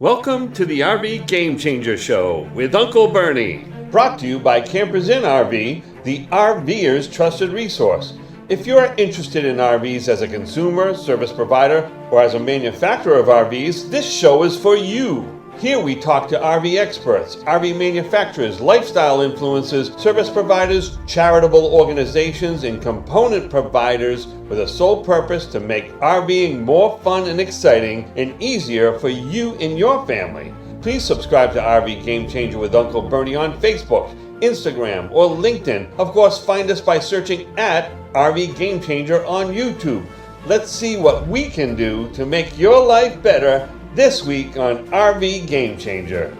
Welcome to the RV Game Changer Show with Uncle Bernie. Brought to you by Campers in RV, the RVer's trusted resource. If you're interested in RVs as a consumer, service provider, or as a manufacturer of RVs, this show is for you. Here we talk to RV experts, RV manufacturers, lifestyle influencers, service providers, charitable organizations, and component providers with a sole purpose to make RVing more fun and exciting and easier for you and your family. Please subscribe to RV Game Changer with Uncle Bernie on Facebook, Instagram, or LinkedIn. Of course, find us by searching at RV Game Changer on YouTube. Let's see what we can do to make your life better this week on RV Game Changer.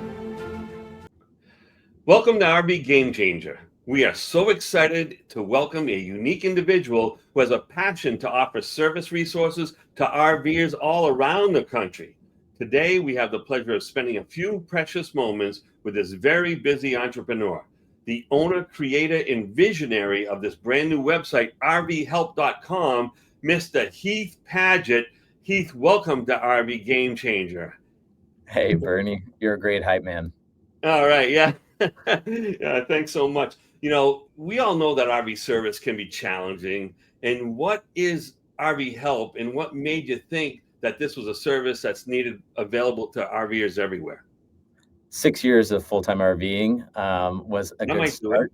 Welcome to RV Game Changer. We are so excited to welcome a unique individual who has a passion to offer service resources to RVers all around the country. Today, we have the pleasure of spending a few precious moments with this very busy entrepreneur, the owner, creator, and visionary of this brand new website, rvhelp.com, Mr. Heath Padgett. Heath, welcome to RV Game Changer. Hey, Bernie, you're a great hype man. All right, yeah. Yeah, thanks so much. You know, we all know that RV service can be challenging. And what is RV Help, and what made you think that this was a service that's needed, available to RVers everywhere? 6 years of full-time RVing was a good start.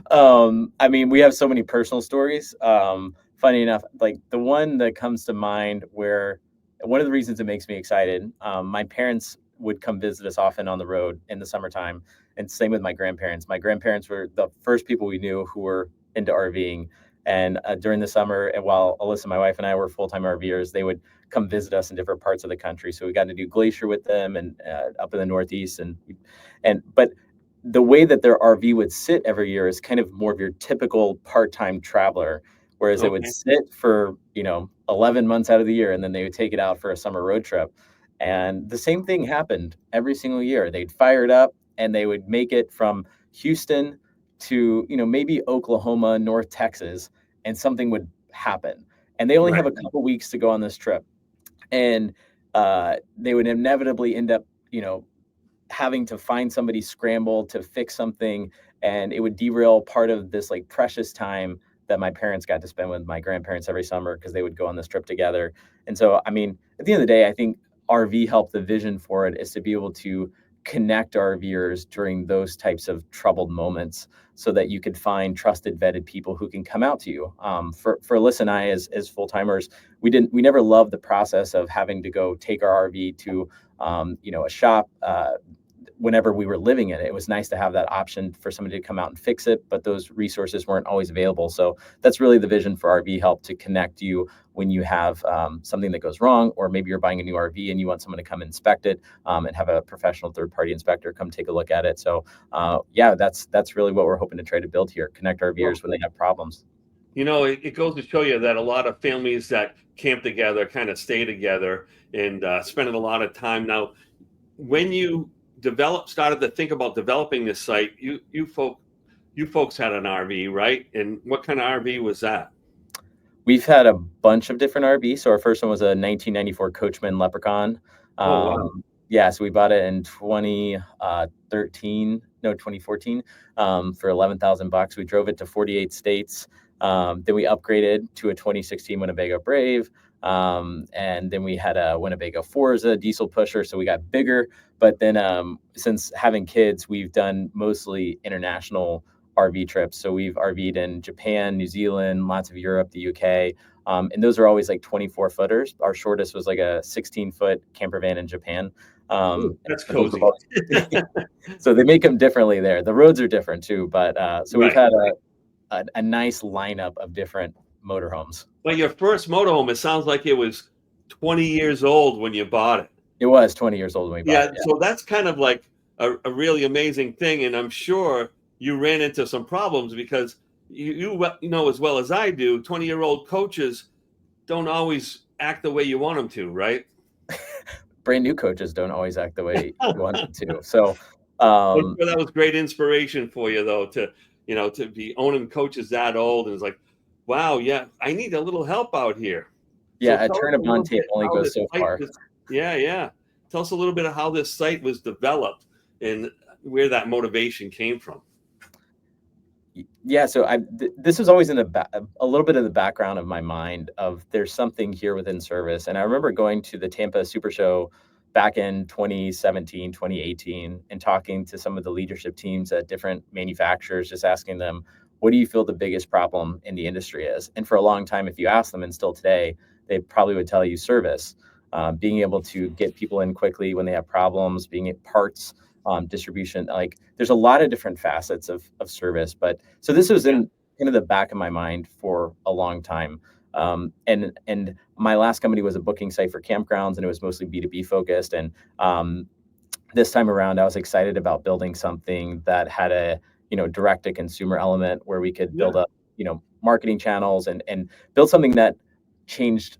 I mean, we have so many personal stories. Funny enough, like the one that comes to mind where one of the reasons it makes me excited, my parents would come visit us often on the road in the summertime, and same with my grandparents. My grandparents were the first people we knew who were into RVing. And during the summer, and while Alyssa, my wife, and I were full-time RVers, they would come visit us in different parts of the country. So we got to do Glacier with them and up in the Northeast. But the way that their RV would sit every year is kind of more of your typical part-time traveler. Whereas it would sit for, 11 months out of the year, and then they would take it out for a summer road trip. And the same thing happened every single year. They'd fire it up, and they would make it from Houston to, maybe Oklahoma, North Texas, and something would happen. And they only have a couple weeks to go on this trip. And they would inevitably end up, having to find somebody, scramble to fix something, and it would derail part of this like precious time that my parents got to spend with my grandparents every summer because they would go on this trip together. And so, I mean, at the end of the day, I think RV Help, the vision for it is to be able to connect RVers during those types of troubled moments so that you could find trusted, vetted people who can come out to you. For Alyssa and I as full-timers, we never loved the process of having to go take our RV to, a shop, whenever we were living in it. It was nice to have that option for somebody to come out and fix it, but those resources weren't always available. So that's really the vision for RV Help, to connect you when you have something that goes wrong, or maybe you're buying a new RV and you want someone to come inspect it and have a professional third-party inspector come take a look at it. So that's really what we're hoping to try to build here, connect RVers when they have problems. It goes to show you that a lot of families that camp together kind of stay together and spending a lot of time. Now, when you started to think about developing this site, you folks had an RV, right? And what kind of RV was that? We've had a bunch of different RVs. So our first one was a 1994 Coachman Leprechaun. Wow. Yeah, so we bought it in 2014 for $11,000. We drove it to 48 states. Then we upgraded to a 2016 Winnebago Brave. And then we had a Winnebago Forza diesel pusher, so we got bigger. But then since having kids, we've done mostly international RV trips. So we've RV'd in Japan, New Zealand, lots of Europe, the UK. And those are always like 24 footers. Our shortest was like a 16-foot camper van in Japan. That's cozy. So they make them differently there. The roads are different too. But so we've had a nice lineup of different motorhomes. But your first motorhome, it sounds like it was 20 years old when you bought it. It was 20 years old when we bought it. Yeah, so that's kind of like a really amazing thing. And I'm sure you ran into some problems because you know as well as I do, 20-year-old coaches don't always act the way you want them to, right? Brand new coaches don't always act the way you want them to. So that was great inspiration for you, though, to be owning coaches that old. And it's like, wow, yeah, I need a little help out here. Yeah, so a turn of on tape only goes so far. Yeah. Tell us a little bit of how this site was developed and where that motivation came from. Yeah, so this was always in a little bit of the background of my mind of there's something here within service. And I remember going to the Tampa Super Show back in 2017, 2018, and talking to some of the leadership teams at different manufacturers, just asking them, what do you feel the biggest problem in the industry is? And for a long time, if you ask them, and still today, they probably would tell you service, being able to get people in quickly when they have problems, being at parts, distribution. Like there's a lot of different facets of service, but so this was in kind of the back of my mind for a long time. And my last company was a booking site for campgrounds, and it was mostly B2B focused. And this time around, I was excited about building something that had a direct to consumer element where we could build up marketing channels and build something that changed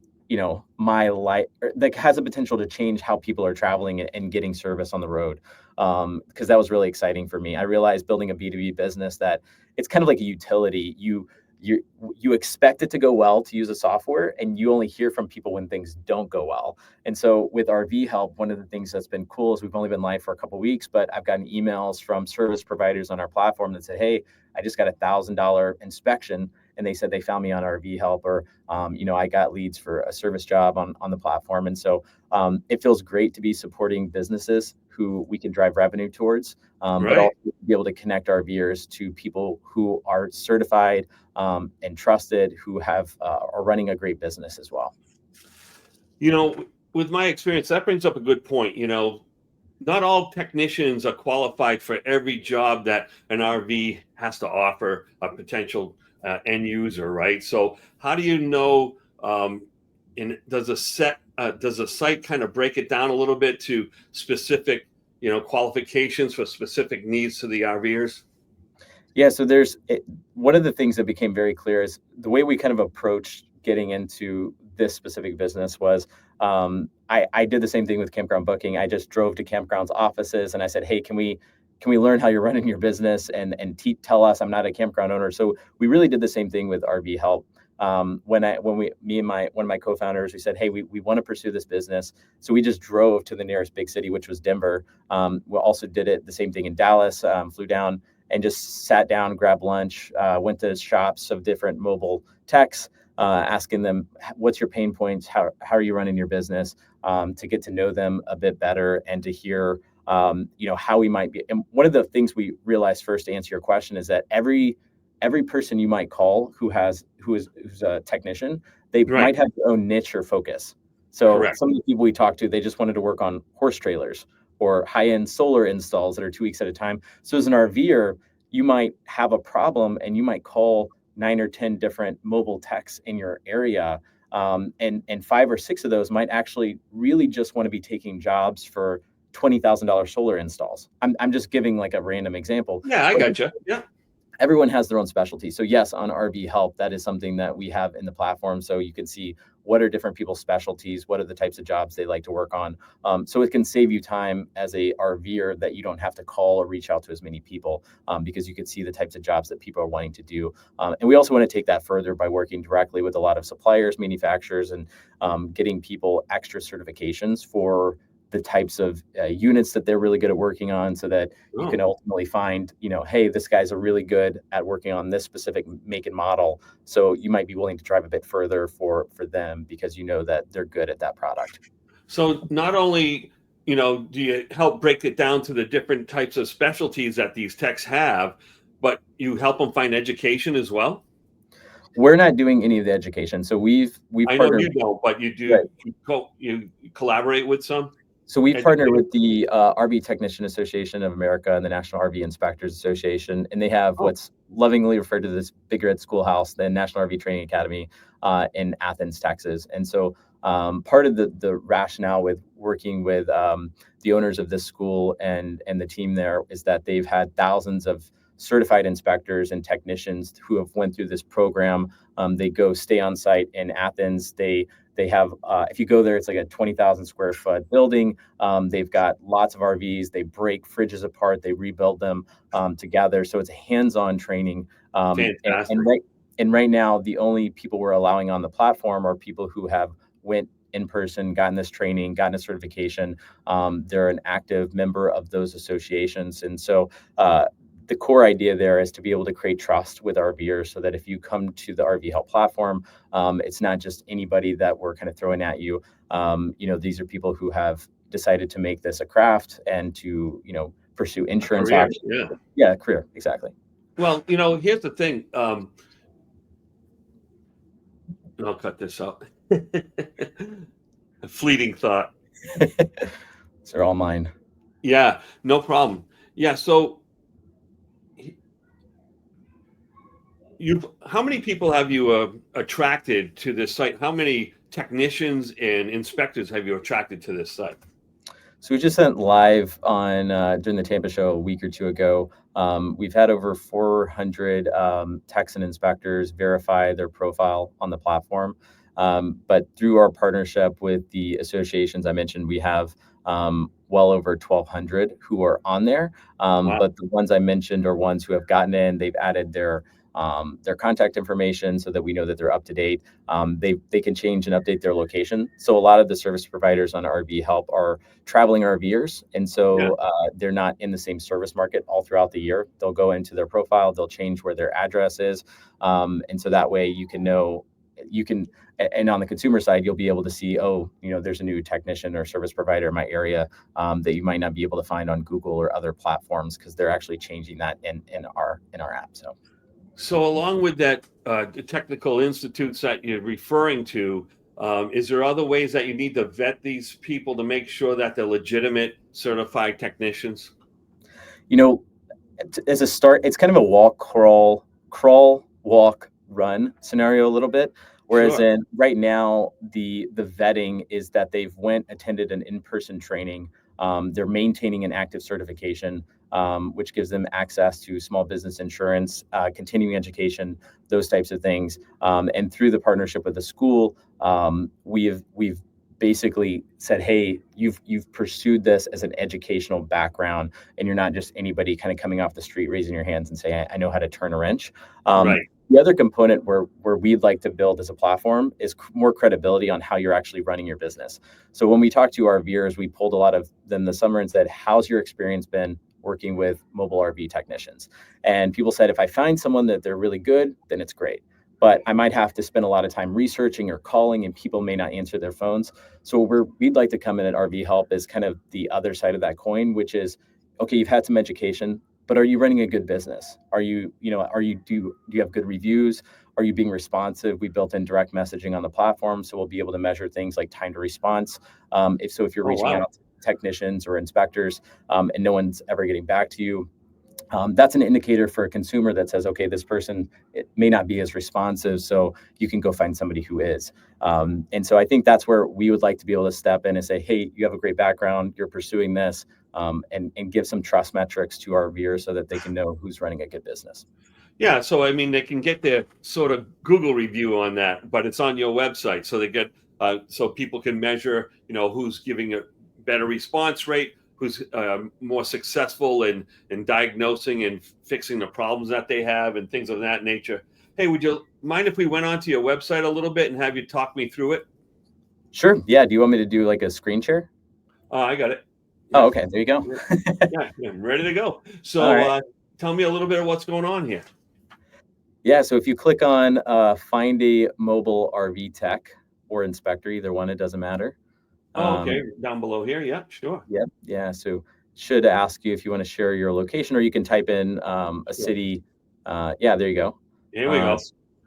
my life, that has a potential to change how people are traveling and getting service on the road. Because that was really exciting for me. I realized building a B2B business that it's kind of like a utility. You expect it to go well to use a software, and you only hear from people when things don't go well. And so with RV Help, one of the things that's been cool is we've only been live for a couple of weeks, but I've gotten emails from service providers on our platform that said, hey, I just got a $1,000 inspection, and they said they found me on RV Help, or I got leads for a service job on the platform. And so it feels great to be supporting businesses who we can drive revenue towards, but also be able to connect RVers to people who are certified and trusted, who are running a great business as well. With my experience, that brings up a good point. Not all technicians are qualified for every job that an RV has to offer a potential end user, right? So how do you know, and does a site kind of break it down a little bit to specific, qualifications for specific needs to the RVers? Yeah, so one of the things that became very clear is the way we kind of approached getting into this specific business was I did the same thing with campground booking. I just drove to campgrounds offices and I said, hey, can we learn how you're running your business and tell us? I'm not a campground owner. So we really did the same thing with RV Help. Me and one of my co-founders, we said, hey, we want to pursue this business. So we just drove to the nearest big city, which was Denver. We also did the same thing in Dallas, flew down and just sat down, grabbed lunch, went to shops of different mobile techs, asking them, what's your pain points? How are you running your business? To get to know them a bit better and to hear, how we might be. And one of the things we realized first, to answer your question, is that every person you might call who's a technician, they might have their own niche or focus. So some of the people we talked to, they just wanted to work on horse trailers or high-end solar installs that are 2 weeks at a time. So as an RVer, you might have a problem and you might call 9 or 10 different mobile techs in your area. And 5 or 6 of those might actually really just want to be taking jobs for $20,000 solar installs. I'm just giving like a random example. Yeah, I gotcha. Yeah. Everyone has their own specialty. So yes, on RV Help, that is something that we have in the platform. So you can see what are different people's specialties, what are the types of jobs they like to work on. So it can save you time as a RVer that you don't have to call or reach out to as many people, because you can see the types of jobs that people are wanting to do. And we also want to take that further by working directly with a lot of suppliers, manufacturers, and getting people extra certifications for the types of units that they're really good at working on, so that you can ultimately find, hey, this guy's really good at working on this specific make and model. So you might be willing to drive a bit further for them because you know that they're good at that product. So not only, do you help break it down to the different types of specialties that these techs have, but you help them find education as well? We're not doing any of the education. So we've I know you don't, but you do. Right. You collaborate with some? So we've partnered with the RV Technician Association of America and the National RV Inspectors Association, and they have what's lovingly referred to this bigger at schoolhouse, the National RV Training Academy in Athens, Texas. And so part of the rationale with working with the owners of this school and the team there is that they've had thousands of certified inspectors and technicians who have went through this program. They go stay on site in Athens. They have, if you go there, it's like a 20,000 square foot building. They've got lots of RVs. They break fridges apart. They rebuild them together. So it's a hands-on training. Fantastic. And right now, the only people we're allowing on the platform are people who have went in person, gotten this training, gotten a certification. They're an active member of those associations. And so the core idea there is to be able to create trust with RVers so that if you come to the RV Help platform, it's not just anybody that we're kind of throwing at you. These are people who have decided to make this a craft and to, pursue insurance Career, options. yeah. Yeah, career, exactly. Well, here's the thing. And I'll cut this out. A fleeting thought. They're all mine. Yeah, no problem. Yeah, so how many people have you attracted to this site? How many technicians and inspectors have you attracted to this site? So we just went live on during the Tampa show a week or two ago. We've had over 400 techs and inspectors verify their profile on the platform. But through our partnership with the associations I mentioned, we have well over 1,200 who are on there. Wow. But the ones I mentioned are ones who have gotten in. They've added their contact information so that we know that they're up to date. They can change and update their location. So a lot of the service providers on RV Help are traveling RVers, and so they're not in the same service market all throughout the year. They'll go into their profile, they'll change where their address is, and so that way you can know. And on the consumer side, you'll be able to see, there's a new technician or service provider in my area that you might not be able to find on Google or other platforms because they're actually changing that in our app. So along with that, the technical institutes that you're referring to, is there other ways that you need to vet these people to make sure that they're legitimate certified technicians? As a start, it's kind of a walk, crawl, walk, run scenario a little bit. Whereas Sure. right now, the vetting is that they've attended an in-person training. They're maintaining an active certification, which gives them access to small business insurance, continuing education, those types of things. And through the partnership with the school, we've basically said, hey, you've pursued this as an educational background, and you're not just anybody kind of coming off the street raising your hands and saying, I know how to turn a wrench. Right. The other component where we'd like to build as a platform is more credibility on how you're actually running your business. So when we talk to our viewers, we pulled a lot of them this summer and said, how's your experience been working with mobile RV technicians? And people said, if I find someone that they're really good, then it's great. But I might have to spend a lot of time researching or calling, and people may not answer their phones. So we'd like to come in at RV Help as kind of the other side of that coin, which is, okay, you've had some education, but are you running a good business? Do you have good reviews? Are you being responsive? We built in direct messaging on the platform, so we'll be able to measure things like time to response. If you're reaching out to technicians or inspectors and no one's ever getting back to you, that's an indicator for a consumer that says, okay, this person, it may not be as responsive, so you can go find somebody who is. And so I think that's where we would like to be able to step in and say, hey, you have a great background, you're pursuing this, and give some trust metrics to our viewers so that they can know who's running a good business. Yeah, so I mean, they can get their sort of Google review on that, but it's on your website, so they get so people can measure, who's giving a better response rate, who's more successful in diagnosing and fixing the problems that they have and things of that nature. Hey, would you mind if we went onto your website a little bit and have you talk me through it? Sure. Yeah. Do you want me to do like a screen share? I got it. Oh, okay. There you go. Yeah, I'm ready to go. So tell me a little bit of what's going on here. Yeah. So if you click on find a mobile RV tech or inspector, either one, it doesn't matter. Okay, down below here. Yeah, sure. Yep. Yeah. So should ask you if you want to share your location, or you can type in a city. Yeah, there you go. Here we go.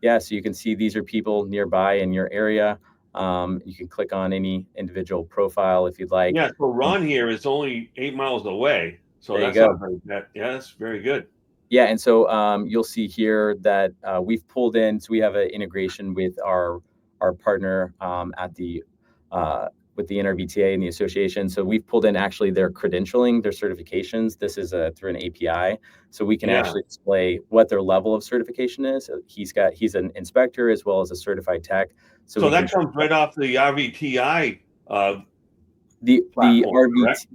Yeah, so you can see these are people nearby in your area. You can click on any individual profile if you'd like. Yeah, so Ron here is only 8 miles away. So that's not very bad. Yeah, that's very good. Yeah, and so you'll see here that we've pulled in, so we have an integration with our partner at the with the NRVTA and the association. So we've pulled in actually their credentialing, their certifications. This is through an API, so we can actually display what their level of certification is. So he's an inspector as well as a certified tech. So that comes right off the RVTI. The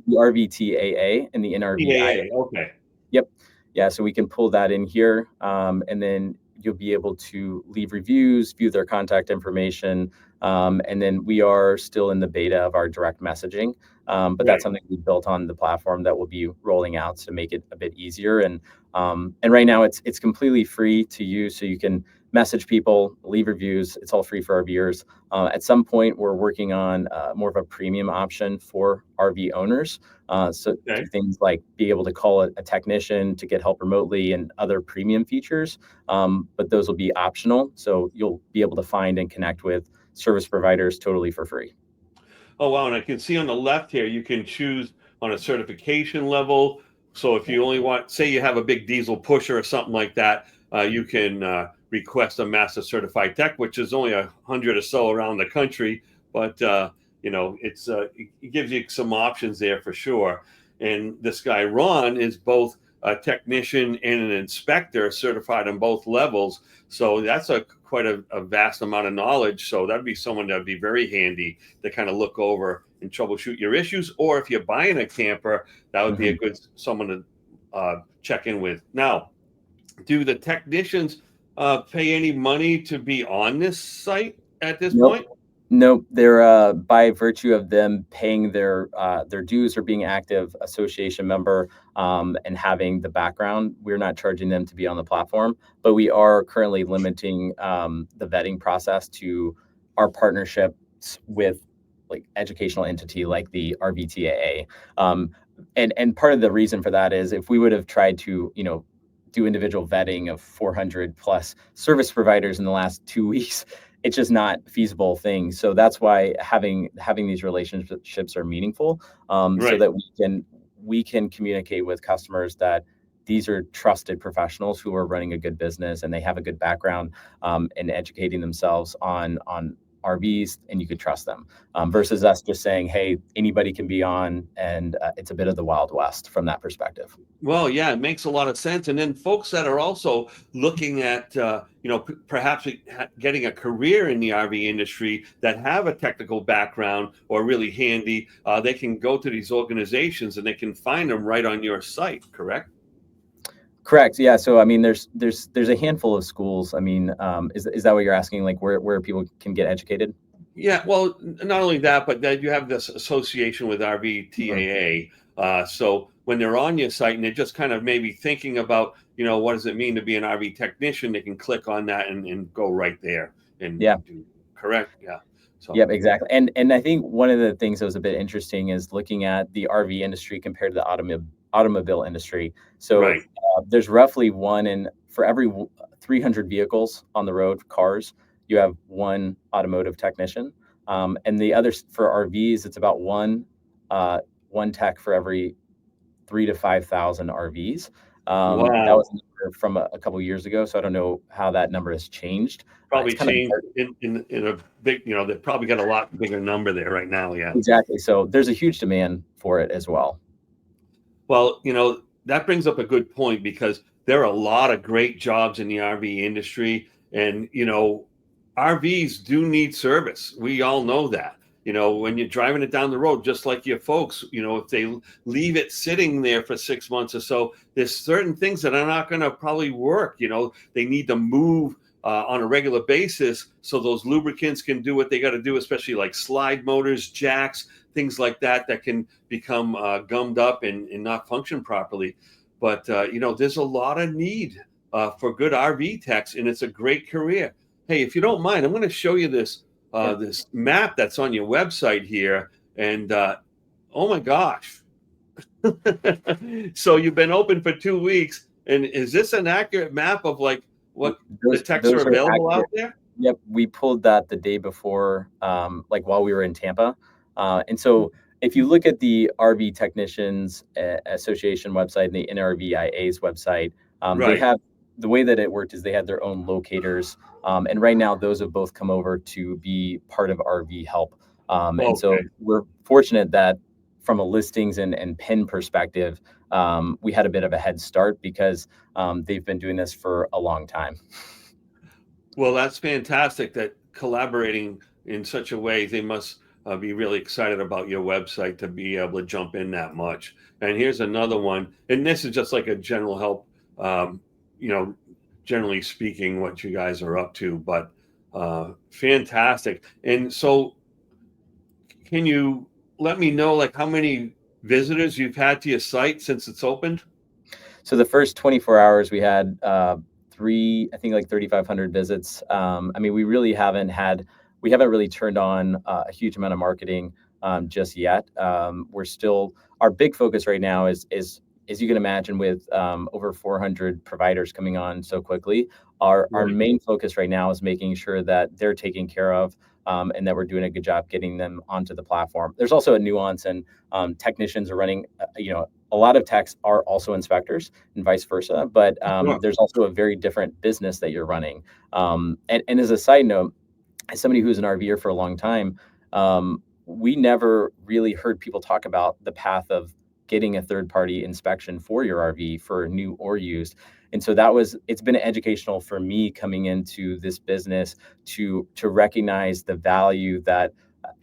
RVTAA and the NRVIA. Okay. Yep. Yeah. So we can pull that in here, and then you'll be able to leave reviews, view their contact information, and then we are still in the beta of our direct messaging. But that's something we built on the platform that we'll be rolling out to make it a bit easier. And right now it's completely free to use, so you can message people, leave reviews. It's all free for our viewers. At some point, we're working on more of a premium option for RV owners. So things like being able to call a technician to get help remotely and other premium features. But those will be optional. So you'll be able to find and connect with service providers totally for free. Oh, wow. And I can see on the left here, you can choose on a certification level. So if you only want, say you have a big diesel pusher or something like that, you can request a master certified tech, which is only 100 or so around the country. But, it gives you some options there for sure. And this guy, Ron, is both a technician and an inspector, certified on both levels. So that's quite a vast amount of knowledge. So that'd be someone that'd be very handy to kind of look over and troubleshoot your issues. Or if you're buying a camper, that would be a good someone to check in with. Now, do the technicians pay any money to be on this site at this point? Nope, they're by virtue of them paying their dues or being active association member and having the background. We're not charging them to be on the platform, but we are currently limiting the vetting process to our partnerships with like educational entity like the RVTAA. And part of the reason for that is if we would have tried to do individual vetting of 400 plus service providers in the last 2 weeks, it's just not a feasible thing. So that's why having these relationships are meaningful, so that we can communicate with customers that these are trusted professionals who are running a good business and they have a good background in educating themselves on RVs, and you could trust them, versus us just saying, hey, anybody can be on, and it's a bit of the Wild West from that perspective. Well, yeah, it makes a lot of sense. And then folks that are also looking at, perhaps getting a career in the RV industry that have a technical background or really handy, they can go to these organizations and they can find them right on your site, correct? Correct. Yeah. So, I mean, there's a handful of schools. I mean, is that what you're asking? Like where people can get educated? Yeah. Well, not only that, but that you have this association with RVTAA. So when they're on your site and they're just kind of maybe thinking about, what does it mean to be an RV technician? They can click on that and go right there. And correct. Yeah. So. Yep, exactly. And I think one of the things that was a bit interesting is looking at the RV industry compared to the automobile industry. So there's roughly for every 300 vehicles on the road, cars, you have one automotive technician. And the others for RVs, it's about one tech for every 3,000 to 5,000 RVs. Wow. That was from a couple of years ago, so I don't know how that number has changed. Probably changed in a big, they probably got a lot bigger number there right now. Yeah, exactly. So there's a huge demand for it as well. Well, that brings up a good point, because there are a lot of great jobs in the RV industry, and RVs do need service. We all know that. When you're driving it down the road, just like your folks, if they leave it sitting there for 6 months or so, there's certain things that are not going to probably work. They need to move on a regular basis so those lubricants can do what they got to do, especially like slide motors, jacks, things like that can become gummed up and not function properly. But, there's a lot of need for good RV techs, and it's a great career. Hey, if you don't mind, I'm going to show you this this map that's on your website here. And oh my gosh. So you've been open for 2 weeks. And is this an accurate map of like what the techs are available out there? Yep. We pulled that the day before, like while we were in Tampa. And so if you look at the RV Technicians Association website and the NRVIA's website, they have, the way that it worked is they had their own locators. And right now, those have both come over to be part of RV Help. And so we're fortunate that from a listings and PIN perspective, we had a bit of a head start because they've been doing this for a long time. Well, that's fantastic that collaborating in such a way, they must be really excited about your website to be able to jump in that much. And here's another one. And this is just like a general help, generally speaking, what you guys are up to. But fantastic. And so, can you let me know like how many visitors you've had to your site since it's opened? So the first 24 hours we had I think like 3,500 visits. I mean, we haven't really turned on a huge amount of marketing just yet. Our big focus right now is, as you can imagine, with over 400 providers coming on so quickly. Our Right. main focus right now is making sure that they're taken care of, and that we're doing a good job getting them onto the platform. There's also a nuance, and technicians are running, a lot of techs are also inspectors and vice versa, but Sure. there's also a very different business that you're running. And as a side note, as somebody who's an RVer for a long time, we never really heard people talk about the path of getting a third-party inspection for your RV, for new or used. And so it's been educational for me coming into this business to recognize the value that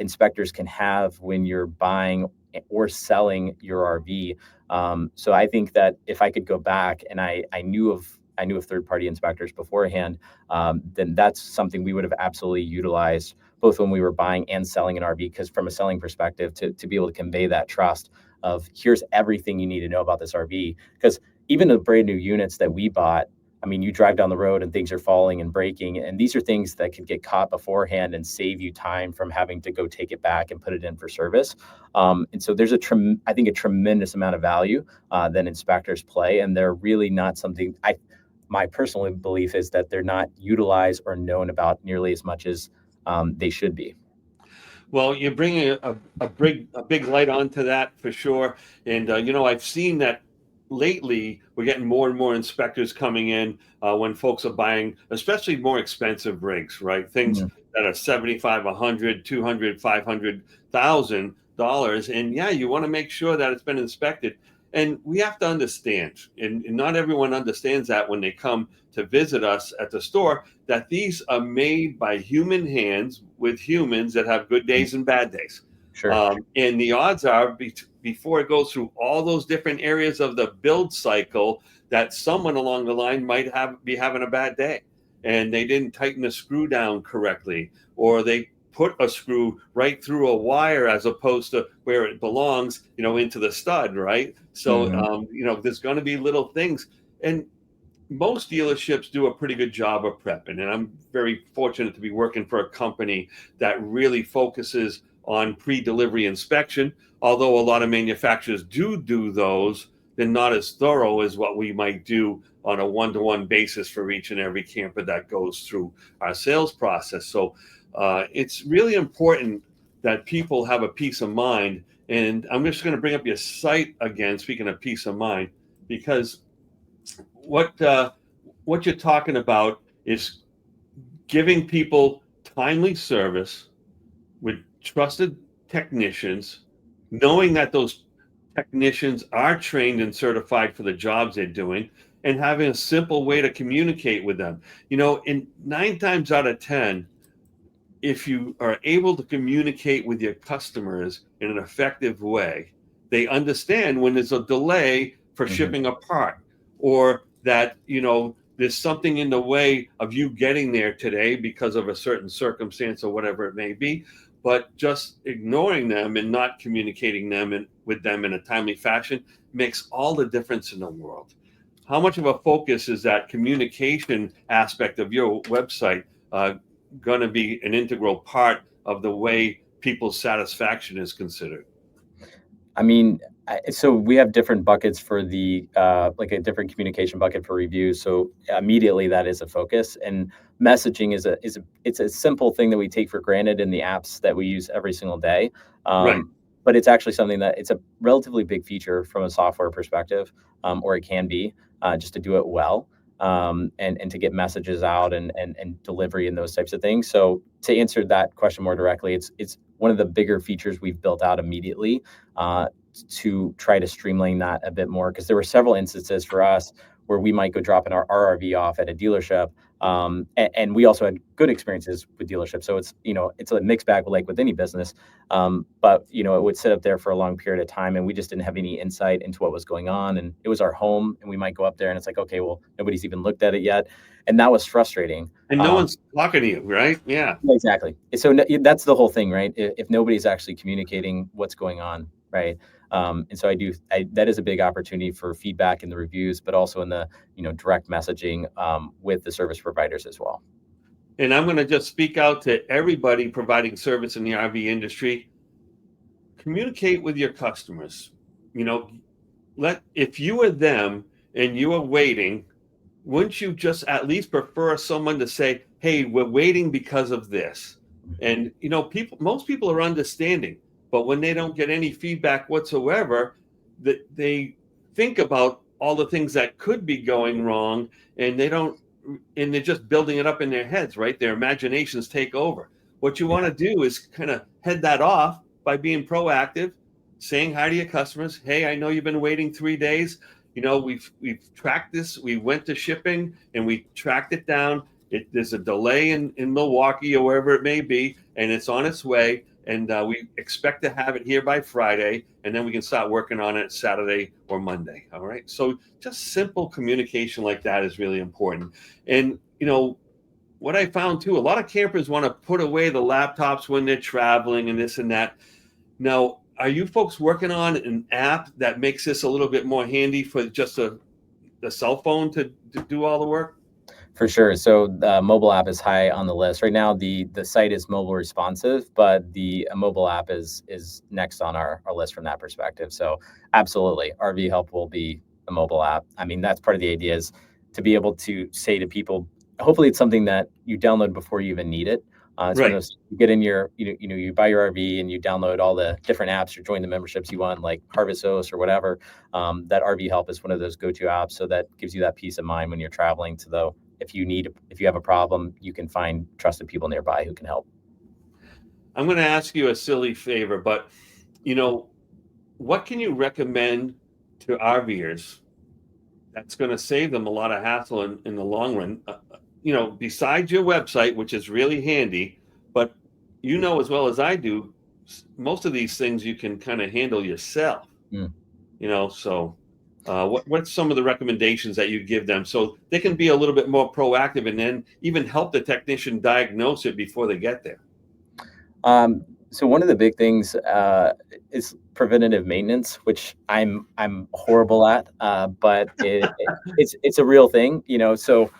inspectors can have when you're buying or selling your RV. So I think that if I could go back and I knew of third-party inspectors beforehand, then that's something we would have absolutely utilized both when we were buying and selling an RV. Because from a selling perspective, to be able to convey that trust of here's everything you need to know about this RV. Because even the brand new units that we bought, I mean, you drive down the road and things are falling and breaking, and these are things that could get caught beforehand and save you time from having to go take it back and put it in for service. And so there's I think a tremendous amount of value that inspectors play, and they're really not something my personal belief is that they're not utilized or known about nearly as much as they should be. Well, you're bringing a big light onto that for sure. And I've seen that lately. We're getting more and more inspectors coming in when folks are buying, especially more expensive rigs, right? Things Mhm. that are 75, 100, 200, $500,000. And yeah, you want to make sure that it's been inspected. And we have to understand, and not everyone understands that when they come to visit us at the store, that these are made by human hands with humans that have good days and bad days. Sure. And the odds are before it goes through all those different areas of the build cycle, that someone along the line might be having a bad day and they didn't tighten the screw down correctly, or they put a screw right through a wire as opposed to where it belongs, into the stud, right? So, Mhm. there's going to be little things. And most dealerships do a pretty good job of prepping. And I'm very fortunate to be working for a company that really focuses on pre-delivery inspection. Although a lot of manufacturers do those, they're not as thorough as what we might do on a one-to-one basis for each and every camper that goes through our sales process. So it's really important that people have a peace of mind. And I'm just going to bring up your site again, speaking of peace of mind, because what what you're talking about is giving people timely service with trusted technicians, knowing that those technicians are trained and certified for the jobs they're doing, and having a simple way to communicate with them. In 9 times out of 10, if you are able to communicate with your customers in an effective way, they understand when there's a delay for Mhm. shipping a part, or that, there's something in the way of you getting there today because of a certain circumstance or whatever it may be. But just ignoring them and not communicating with them in a timely fashion makes all the difference in the world. How much of a focus is that communication aspect of your website going to be an integral part of the way people's satisfaction is considered? I mean, so we have different buckets for like a different communication bucket for reviews. So immediately that is a focus, and messaging it's a simple thing that we take for granted in the apps that we use every single day. Right. But it's actually something that it's a relatively big feature from a software perspective, or it can be, just to do it well. And to get messages out and delivery and those types of things. So to answer that question more directly, it's one of the bigger features we've built out immediately, to try to streamline that a bit more. Because there were several instances for us where we might go dropping our RV off at a dealership, And we also had good experiences with dealerships. So it's, it's a mixed bag like with any business. But, it would sit up there for a long period of time and we just didn't have any insight into what was going on. And it was our home and we might go up there and it's like, okay, well, nobody's even looked at it yet. And that was frustrating. And no one's talking to you, right? Yeah. Exactly. So that's the whole thing, right? If nobody's actually communicating what's going on, right? And so that is a big opportunity for feedback in the reviews, but also in the, direct messaging with the service providers as well. And I'm going to just speak out to everybody providing service in the RV industry. Communicate with your customers. If you were them and you are waiting, wouldn't you just at least prefer someone to say, hey, we're waiting because of this? And, most people are understanding, but when they don't get any feedback whatsoever, that they think about all the things that could be going wrong and they're just building it up in their heads, right? Their imaginations take over. What you want to do is kind of head that off by being proactive, saying hi to your customers. Hey, I know you've been waiting 3 days. We've tracked this. We went to shipping and we tracked it down. There's a delay in Milwaukee or wherever it may be, and it's on its way. And we expect to have it here by Friday, and then we can start working on it Saturday or Monday. All right. So just simple communication like that is really important. And, what I found too, a lot of campers want to put away the laptops when they're traveling and this and that. Now, are you folks working on an app that makes this a little bit more handy for just the cell phone to do all the work? For sure. So the mobile app is high on the list right now. The site is mobile responsive, but the mobile app is next on our list from that perspective. So absolutely, RV Help will be a mobile app. I mean, that's part of the idea is to be able to say to people, hopefully it's something that you download before you even need it. It's one of those, you get in your, you buy your RV and you download all the different apps or join the memberships you want, like Harvest or whatever. That RV Help is one of those go-to apps. So that gives you that peace of mind when you're traveling if you have a problem, you can find trusted people nearby who can help. I'm going to ask you a silly favor, but what can you recommend to RVers that's going to save them a lot of hassle in the long run? Besides your website, which is really handy, but as well as I do, most of these things you can kind of handle yourself. So what's some of the recommendations that you give them so they can be a little bit more proactive and then even help the technician diagnose it before they get there? So one of the big things is preventative maintenance, which I'm horrible at, but it's a real thing, So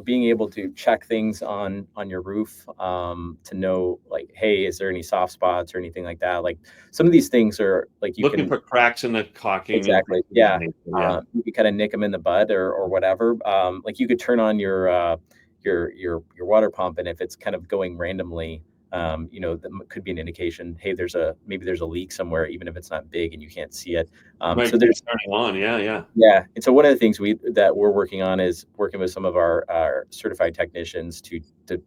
being able to check things on your roof to know, like, hey, is there any soft spots or anything like that? Like some of these things are like looking for cracks in the caulking. Exactly. Yeah. You can kind of nick them in the bud or whatever. Like you could turn on your water pump, and if it's kind of going randomly, that could be an indication, hey, maybe there's a leak somewhere, even if it's not big and you can't see it. So there's turning on. Yeah. And so one of the things that we're working on is working with some of our certified technicians to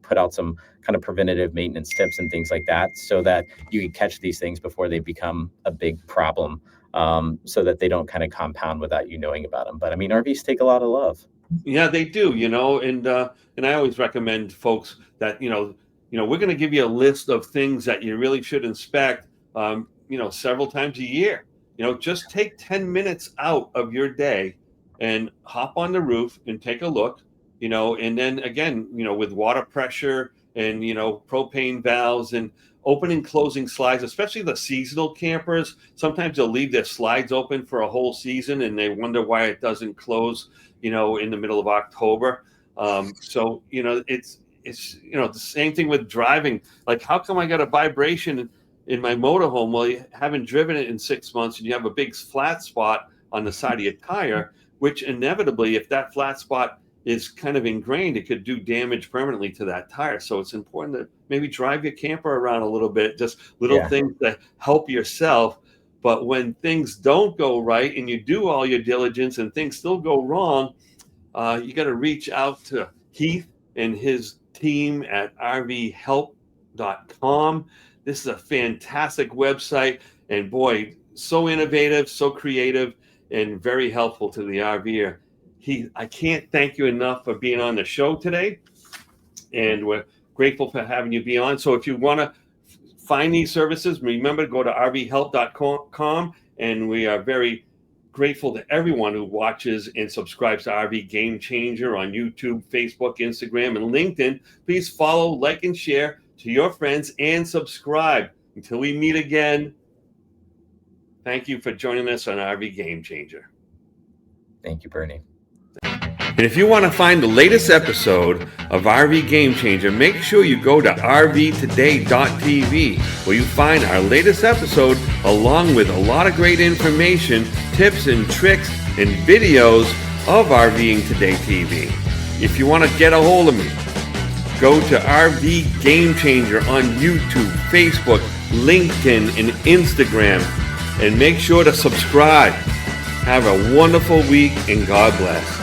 put out some kind of preventative maintenance tips and things like that, so that you can catch these things before they become a big problem, so that they don't kind of compound without you knowing about them. But I mean, RVs take a lot of love. Yeah, they do, and I always recommend folks that, we're going to give you a list of things that you really should inspect, several times a year. Just take 10 minutes out of your day and hop on the roof and take a look, and then again, with water pressure and, propane valves and opening, closing slides, especially the seasonal campers. Sometimes they'll leave their slides open for a whole season and they wonder why it doesn't close, in the middle of October. So, it's the same thing with driving. Like, how come I got a vibration in my motorhome? Well, you haven't driven it in 6 months and you have a big flat spot on the side of your tire, which inevitably, if that flat spot is kind of ingrained, it could do damage permanently to that tire. So it's important to maybe drive your camper around a little bit, just little things that help yourself. But when things don't go right and you do all your diligence and things still go wrong, you got to reach out to Heath and his team at rvhelp.com. This is a fantastic website, and boy, so innovative, so creative, and very helpful to the RVer. I can't thank you enough for being on the show today, and we're grateful for having you be on. So if you want to find these services, remember to go to rvhelp.com, and we are very grateful to everyone who watches and subscribes to RV Game Changer on YouTube, Facebook, Instagram, and LinkedIn. Please follow, like, and share to your friends, and subscribe. Until we meet again, thank you for joining us on RV Game Changer. Thank you, Bernie. And if you want to find the latest episode of RV Game Changer, make sure you go to rvtoday.tv, where you find our latest episode along with a lot of great information, tips and tricks, and videos of RVing Today TV. If you want to get a hold of me, go to RV Game Changer on YouTube, Facebook, LinkedIn, and Instagram, and make sure to subscribe. Have a wonderful week, and God bless.